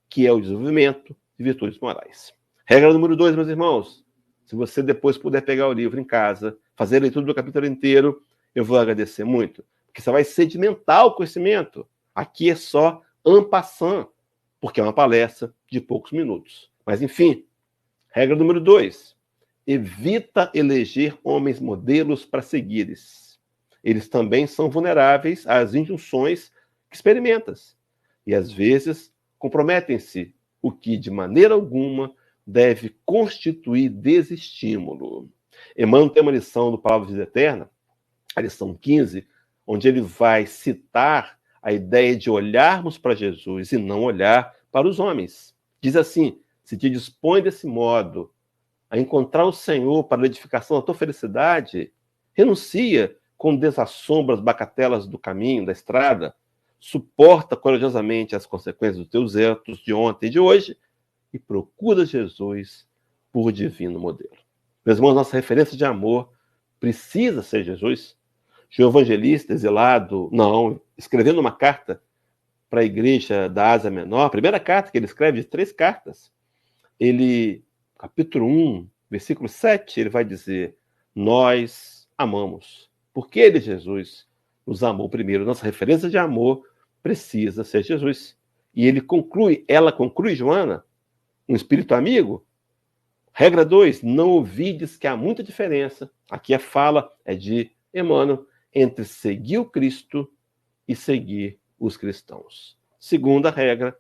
que é o desenvolvimento de virtudes morais. Regra número 2, meus irmãos: se você depois puder pegar o livro em casa, fazer a leitura do capítulo inteiro, eu vou agradecer muito, porque você vai sedimentar o conhecimento. Aqui é só en passant, porque é uma palestra de poucos minutos. Mas, enfim, regra número 2. Evita eleger homens modelos para seguires. Eles também são vulneráveis às injunções que experimentas. E, às vezes, comprometem-se, o que, de maneira alguma, deve constituir desestímulo. Emmanuel tem uma lição do Palavra de Vida Eterna, a lição 15, onde ele vai citar a ideia de olharmos para Jesus e não olhar para os homens. Diz assim: se te dispõe desse modo a encontrar o Senhor para a edificação da tua felicidade, renuncia com desassombra as bacatelas do caminho, da estrada, suporta corajosamente as consequências dos teus erros de ontem e de hoje e procura Jesus por divino modelo. Meus irmãos, nossa referência de amor precisa ser Jesus. João Evangelista, exilado, escrevendo uma carta para a igreja da Ásia Menor, a primeira carta que ele escreve, de 3 cartas, ele, capítulo 1, versículo 7, ele vai dizer: nós amamos, porque ele, Jesus, nos amou primeiro. Nossa referência de amor precisa ser Jesus. E ela conclui, Joana, um espírito amigo. Regra 2, não ouvides que há muita diferença, aqui a fala é de Emmanuel, entre seguir o Cristo e seguir os cristãos. Segunda regra,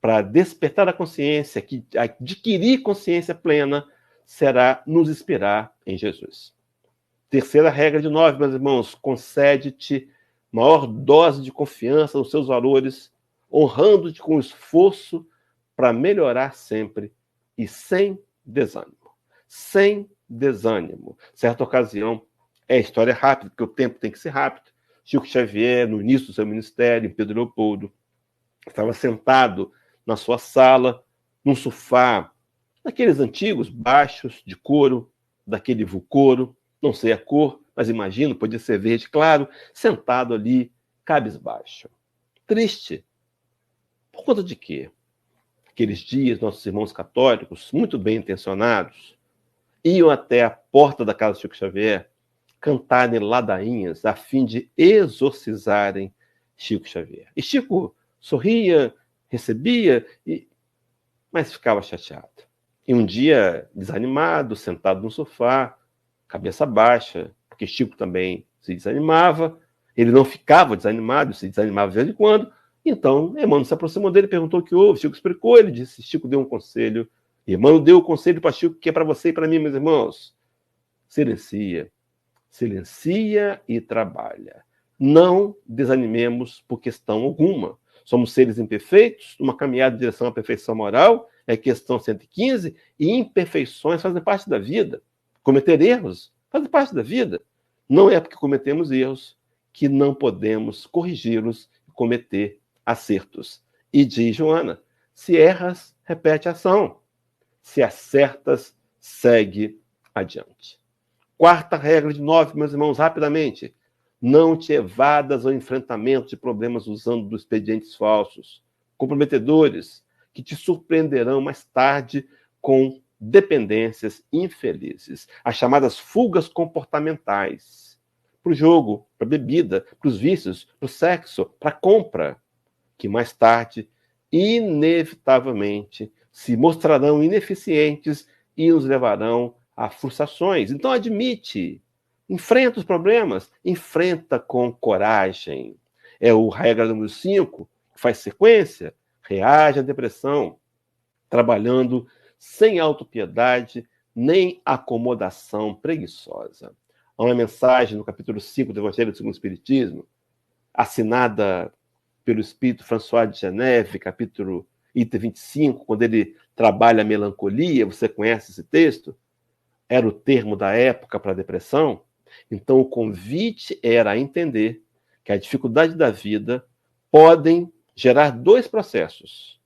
para despertar a consciência, adquirir consciência plena, será nos inspirar em Jesus. Terceira regra de 9, meus irmãos: concede-te maior dose de confiança nos seus valores, honrando-te com esforço para melhorar sempre e sem desânimo. Sem desânimo. Certa ocasião, história rápida, porque o tempo tem que ser rápido. Chico Xavier, no início do seu ministério, em Pedro Leopoldo, estava sentado na sua sala, num sofá, daqueles antigos, baixos, de couro, daquele vulcoro, não sei a cor, mas imagino, podia ser verde claro, sentado ali, cabisbaixo. Triste. Por conta de quê? Aqueles dias, nossos irmãos católicos, muito bem intencionados, iam até a porta da casa de Chico Xavier cantarem ladainhas a fim de exorcizarem Chico Xavier. E Chico sorria, recebia, mas ficava chateado. E um dia, desanimado, sentado no sofá, cabeça baixa, porque Chico também se desanimava, ele não ficava desanimado, se desanimava de vez em quando. Então, Emmanuel se aproximou dele, perguntou o que houve, Chico explicou, ele disse, Chico deu um conselho, e Emmanuel deu o conselho para Chico, que é para você e para mim, meus irmãos: silencia e trabalha. Não desanimemos por questão alguma. Somos seres imperfeitos, numa caminhada em direção à perfeição moral, é questão 115, e imperfeições fazem parte da vida. Cometer erros fazem parte da vida. Não é porque cometemos erros que não podemos corrigi-los e cometer acertos. E diz Joana, se erras, repete a ação. Se acertas, segue adiante. Quarta regra de 9, meus irmãos, rapidamente. Não te evadas ao enfrentamento de problemas usando expedientes falsos, comprometedores, que te surpreenderão mais tarde com dependências infelizes. As chamadas fugas comportamentais. Para o jogo, para a bebida, para os vícios, para o sexo, para a compra, que mais tarde, inevitavelmente, se mostrarão ineficientes e nos levarão a frustrações. Então admite, enfrenta os problemas, enfrenta com coragem. É a regra número 5, que faz sequência, reage à depressão, trabalhando sem autopiedade nem acomodação preguiçosa. Há uma mensagem no capítulo 5 do Evangelho segundo o Espiritismo, assinada pelo Espírito François de Geneve, capítulo item 25, quando ele trabalha a melancolia, você conhece esse texto? Era o termo da época para a depressão. Então, o convite era a entender que a dificuldade da vida podem gerar 2 processos.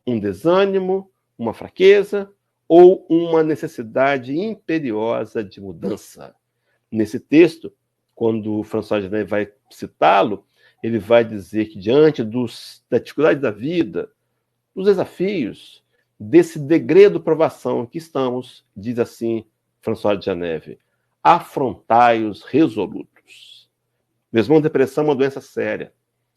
Um desânimo, uma fraqueza ou uma necessidade imperiosa de mudança. Nesse texto, quando François de Geneve vai citá-lo, ele vai dizer que diante da dificuldade da vida, dos desafios, desse degredo de provação em que estamos, diz assim François de Geneve, afrontai-os resolutos. Mesmo a depressão é uma doença séria.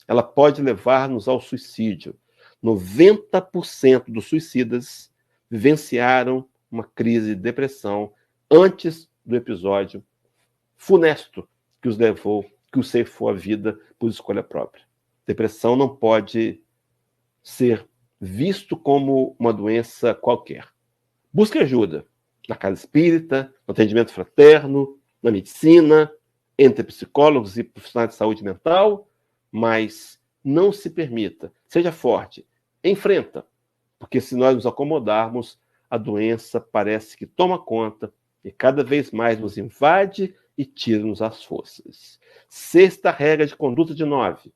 Ela pode levar-nos ao suicídio. 90% dos suicidas vivenciaram uma crise de depressão antes do episódio funesto que os levou, que os ceifou a vida por escolha própria. Depressão não pode ser visto como uma doença qualquer. Busque ajuda na casa espírita, no atendimento fraterno, na medicina, entre psicólogos e profissionais de saúde mental, mas não se permita. Seja forte, enfrenta, porque se nós nos acomodarmos, a doença parece que toma conta e cada vez mais nos invade e tira-nos as forças. Sexta regra de conduta de 9.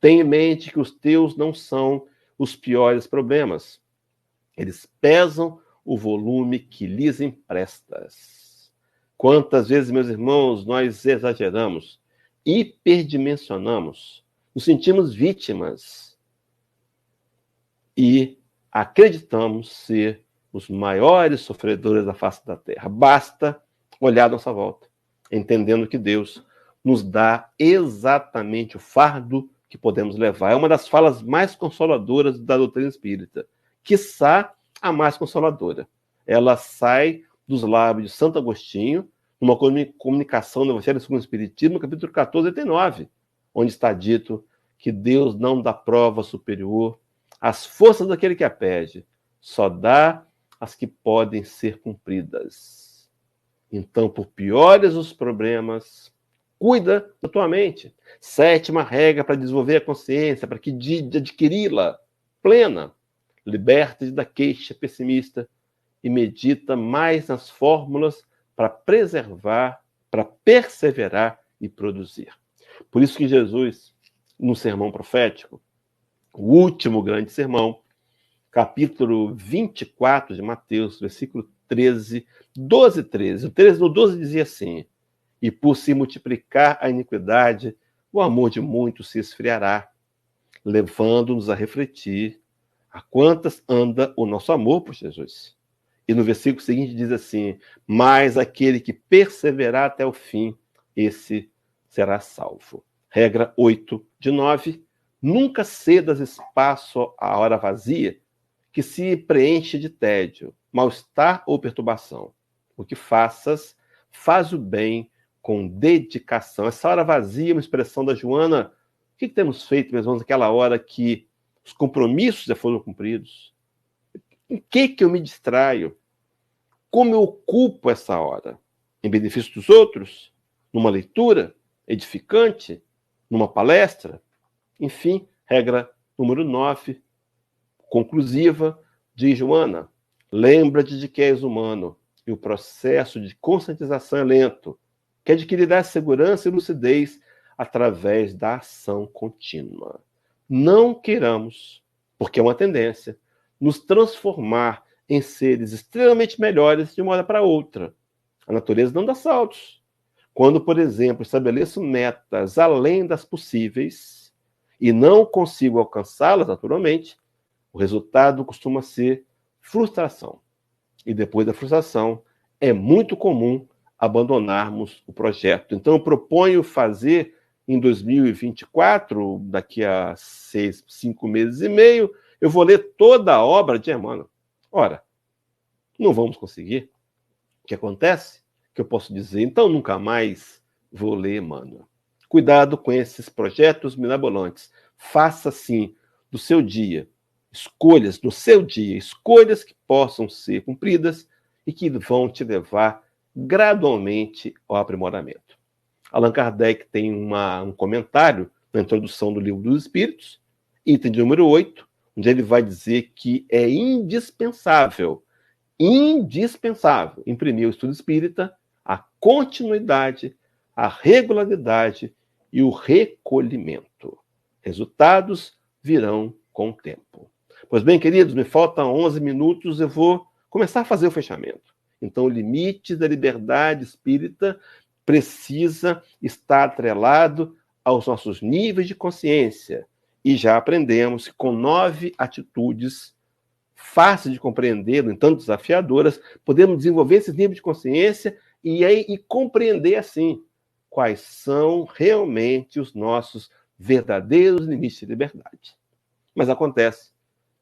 Tenha em mente que os teus não são os piores problemas. Eles pesam o volume que lhes emprestas. Quantas vezes, meus irmãos, nós exageramos, hiperdimensionamos, nos sentimos vítimas e acreditamos ser os maiores sofredores da face da terra. Basta olhar à nossa volta, entendendo que Deus nos dá exatamente o fardo que podemos levar. É uma das falas mais consoladoras da doutrina espírita, quiçá a mais consoladora. Ela sai dos lábios de Santo Agostinho, numa comunicação do Evangelho segundo o Espiritismo, no capítulo 14, item 9, onde está dito que Deus não dá prova superior às forças daquele que a pede, só dá as que podem ser cumpridas. Então, por piores os problemas, cuida da tua mente. Sétima regra para desenvolver a consciência, para que adquiri-la plena. Liberta-te da queixa pessimista e medita mais nas fórmulas para preservar, para perseverar e produzir. Por isso que Jesus, no sermão profético, o último grande sermão, capítulo 24 de Mateus, versículo 13, 12 e 13. O 13 no 12 dizia assim: e por se multiplicar a iniquidade, o amor de muitos se esfriará, levando-nos a refletir a quantas anda o nosso amor por Jesus. E no versículo seguinte diz assim: mas aquele que perseverar até o fim, esse será salvo. Regra 8 de 9, nunca cedas espaço à hora vazia, que se preenche de tédio, mal-estar ou perturbação. O que faças, faz o bem com dedicação. Essa hora vazia é uma expressão da Joana. O que temos feito, meus irmãos, naquela hora que os compromissos já foram cumpridos? Em que eu me distraio? Como eu ocupo essa hora? Em benefício dos outros? Numa leitura edificante? Numa palestra? Enfim, regra número 9, conclusiva, Diz Joana, lembra-te de que és humano e o processo de conscientização é lento, que adquirirá segurança e lucidez através da ação contínua. Não queiramos, porque é uma tendência, nos transformar em seres extremamente melhores de uma hora para outra. A natureza não dá saltos. Quando, por exemplo, estabeleço metas além das possíveis e não consigo alcançá-las naturalmente, o resultado costuma ser frustração. E depois da frustração, é muito comum abandonarmos o projeto. Então, eu proponho fazer em 2024, daqui a 5 meses e meio, eu vou ler toda a obra de Emmanuel. Ora, não vamos conseguir. O que acontece? Que eu posso dizer, então nunca mais vou ler Emmanuel. Cuidado com esses projetos mirabolantes. Faça, sim, do seu dia, escolhas no seu dia, escolhas que possam ser cumpridas e que vão te levar gradualmente ao aprimoramento. Allan Kardec tem um comentário na introdução do Livro dos Espíritos, item de número 8, onde ele vai dizer que é indispensável imprimir o estudo espírita a continuidade, a regularidade e o recolhimento. Resultados virão com o tempo. Pois bem, queridos, me faltam 11 minutos, eu vou começar a fazer o fechamento. Então, o limite da liberdade espírita precisa estar atrelado aos nossos níveis de consciência. E já aprendemos que com 9 atitudes fáceis de compreender, no entanto desafiadoras, podemos desenvolver esses níveis de consciência e compreender, assim, quais são realmente os nossos verdadeiros limites de liberdade. Mas acontece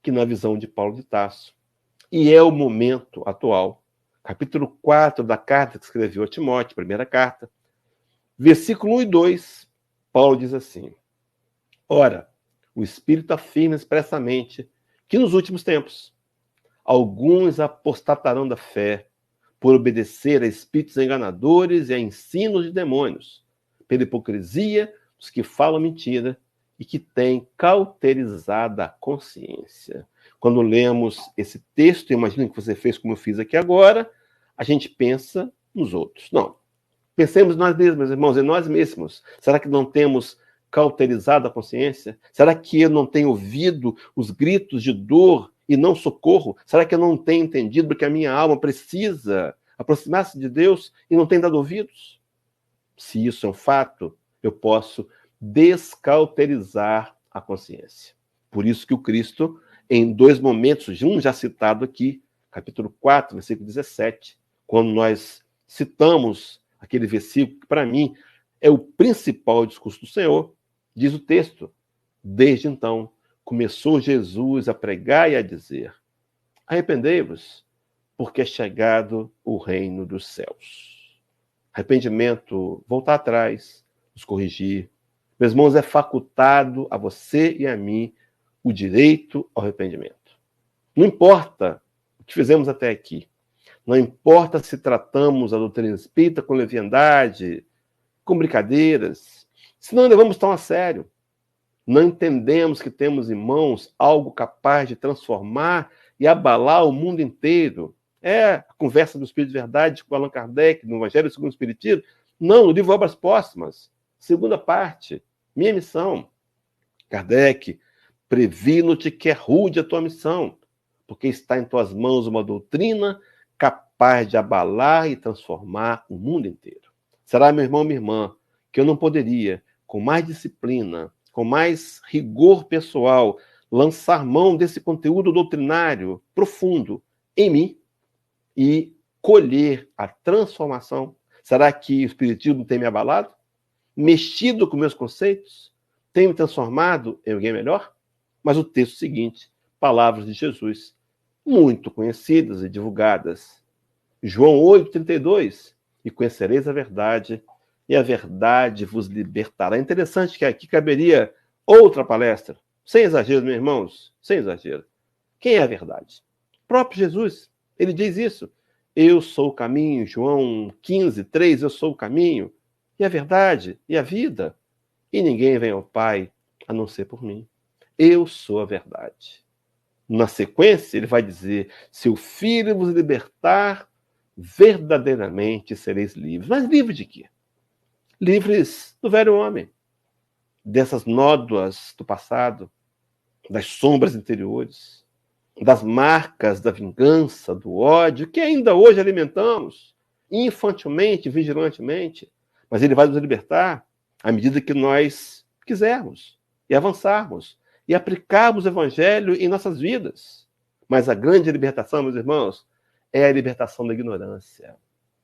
que, na visão de Paulo de Tarso, e é o momento atual, capítulo 4 da carta que escreveu a Timóteo, primeira carta, versículo 1 e 2, Paulo diz assim: ora, o Espírito afirma expressamente que nos últimos tempos alguns apostatarão da fé por obedecer a espíritos enganadores e a ensinos de demônios, pela hipocrisia dos que falam mentira e que têm cauterizada a consciência. Quando lemos esse texto, imagino que você fez como eu fiz aqui agora, a gente pensa nos outros. Não. Pensemos nós mesmos, meus irmãos, em nós mesmos. Será que não temos cauterizado a consciência? Será que eu não tenho ouvido os gritos de dor e não socorro? Será que eu não tenho entendido que a minha alma precisa aproximar-se de Deus e não tem dado ouvidos? Se isso é um fato, eu posso descauterizar a consciência. Por isso que o Cristo, em 2 momentos, um já citado aqui, capítulo 4, versículo 17, quando nós citamos aquele versículo que, para mim, é o principal discurso do Senhor, diz o texto: desde então, começou Jesus a pregar e a dizer: arrependei-vos, porque é chegado o reino dos céus. Arrependimento, voltar atrás, nos corrigir. Meus irmãos, é facultado a você e a mim o direito ao arrependimento. Não importa o que fizemos até aqui. Não importa se tratamos a doutrina espírita com leviandade, com brincadeiras, se não levamos tão a sério. Não entendemos que temos em mãos algo capaz de transformar e abalar o mundo inteiro. É a conversa do Espírito de Verdade com Allan Kardec, no Evangelho segundo o Espiritismo. Não, no livro Obras Póstumas, segunda parte, minha missão. Kardec, previno-te que é rude a tua missão, porque está em tuas mãos uma doutrina capaz de abalar e transformar o mundo inteiro. Será, meu irmão, minha irmã, que eu não poderia, com mais disciplina, com mais rigor pessoal, lançar mão desse conteúdo doutrinário profundo em mim e colher a transformação? Será que o Espiritismo tem me abalado? Mexido com meus conceitos? Tem me transformado em alguém melhor? Mas o texto seguinte, palavras de Jesus, muito conhecidas e divulgadas. João 8,32, e conhecereis a verdade, e a verdade vos libertará. É interessante que aqui caberia outra palestra, sem exagero, meus irmãos, sem exagero. Quem é a verdade? O próprio Jesus, ele diz isso. Eu sou o caminho, João 15:3, eu sou o caminho, e a verdade, e a vida. E ninguém vem ao Pai a não ser por mim. Eu sou a verdade. Na sequência, ele vai dizer: se o Filho vos libertar, verdadeiramente sereis livres. Mas livres de quê? Livres do velho homem, dessas nódoas do passado, das sombras interiores, das marcas da vingança, do ódio, que ainda hoje alimentamos, infantilmente, vigilantemente. Mas ele vai nos libertar à medida que nós quisermos e avançarmos e aplicarmos o evangelho em nossas vidas. Mas a grande libertação, meus irmãos, é a libertação da ignorância.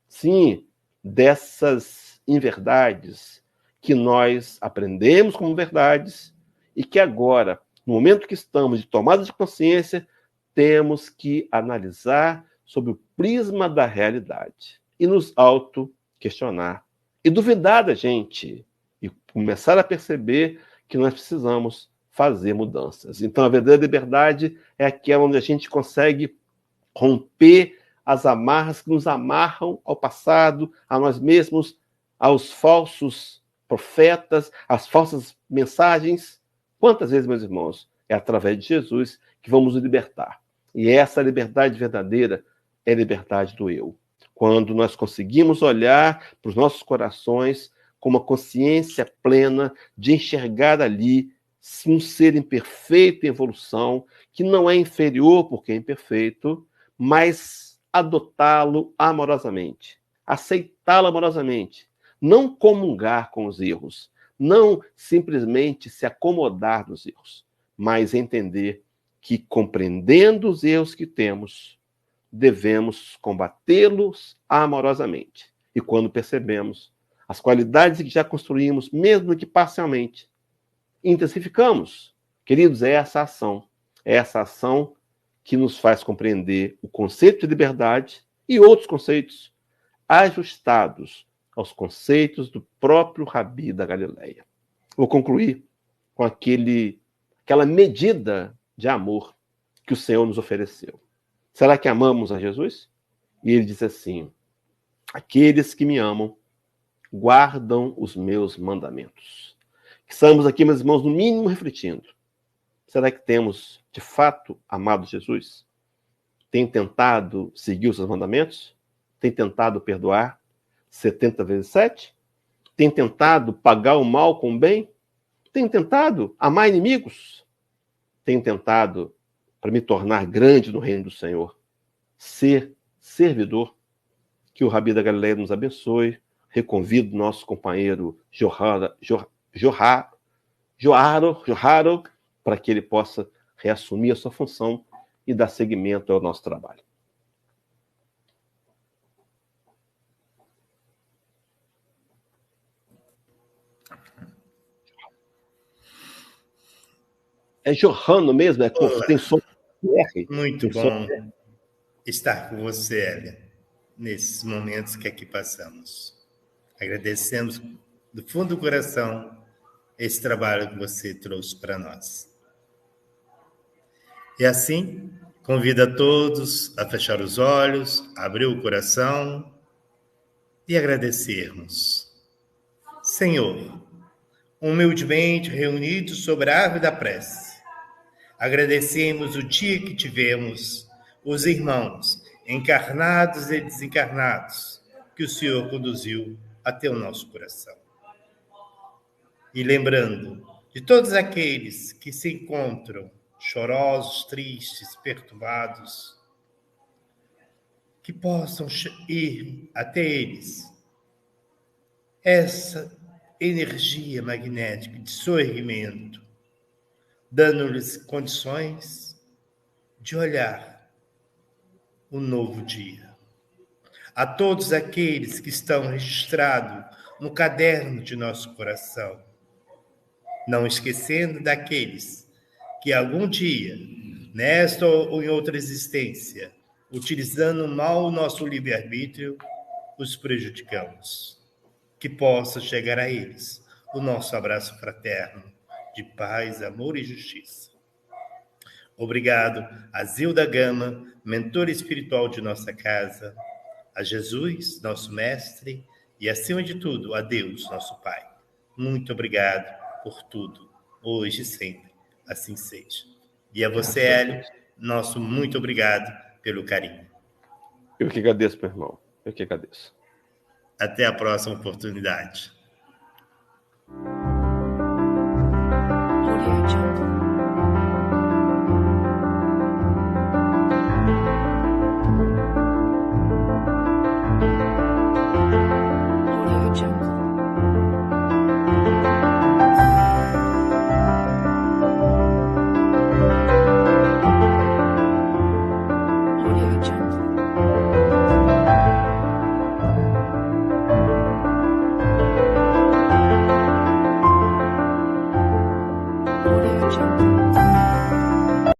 Sim, dessas inverdades que nós aprendemos como verdades e que agora, no momento que estamos de tomada de consciência, temos que analisar sob o prisma da realidade e nos auto-questionar e duvidar da gente e começar a perceber que nós precisamos fazer mudanças. Então, a verdadeira liberdade é aquela onde a gente consegue romper as amarras que nos amarram ao passado, a nós mesmos, aos falsos profetas, às falsas mensagens. Quantas vezes, meus irmãos, é através de Jesus que vamos nos libertar. E essa liberdade verdadeira é a liberdade do eu. Quando nós conseguimos olhar para os nossos corações com uma consciência plena de enxergar ali um ser imperfeito em evolução, que não é inferior porque é imperfeito, mas adotá-lo amorosamente, aceitá-lo amorosamente, não comungar com os erros, não simplesmente se acomodar nos erros, mas entender que, compreendendo os erros que temos, devemos combatê-los amorosamente. E quando percebemos as qualidades que já construímos, mesmo que parcialmente, intensificamos. Queridos, é essa ação que nos faz compreender o conceito de liberdade e outros conceitos ajustados aos conceitos do próprio Rabi da Galileia. Vou concluir com aquela medida de amor que o Senhor nos ofereceu. Será que amamos a Jesus? E ele diz assim: aqueles que me amam guardam os meus mandamentos. Estamos aqui, meus irmãos, no mínimo refletindo. Será que temos, de fato, amado Jesus? Tem tentado seguir os seus mandamentos? Tem tentado perdoar 70 vezes 7? Tem tentado pagar o mal com o bem? Tem tentado amar inimigos? Tem tentado, para me tornar grande no reino do Senhor, ser servidor? Que o Rabi da Galileia nos abençoe. Reconvido nosso companheiro Joharo, para que ele possa reassumir a sua função e dar seguimento ao nosso trabalho. É Johano mesmo? Tem som R? Muito bom estar com você, Hélio, nesses momentos que aqui passamos. Agradecemos do fundo do coração esse trabalho que você trouxe para nós. E assim, convido a todos a fechar os olhos, abrir o coração e agradecermos. Senhor, humildemente reunidos sobre a árvore da prece, agradecemos o dia que tivemos, os irmãos encarnados e desencarnados, que o Senhor conduziu até o nosso coração. E lembrando de todos aqueles que se encontram chorosos, tristes, perturbados, que possam ir até eles essa energia magnética de soerguimento, dando-lhes condições de olhar o novo dia. A todos aqueles que estão registrados no caderno de nosso coração, não esquecendo daqueles que algum dia, nesta ou em outra existência, utilizando mal o nosso livre-arbítrio, os prejudicamos. Que possa chegar a eles o nosso abraço fraterno de paz, amor e justiça. Obrigado a Zilda Gama, mentora espiritual de nossa casa, a Jesus, nosso mestre, e acima de tudo, a Deus, nosso Pai. Muito obrigado por tudo, hoje e sempre. Assim seja. E a você, Hélio, nosso muito obrigado pelo carinho. Eu que agradeço, meu irmão. Eu que agradeço. Até a próxima oportunidade.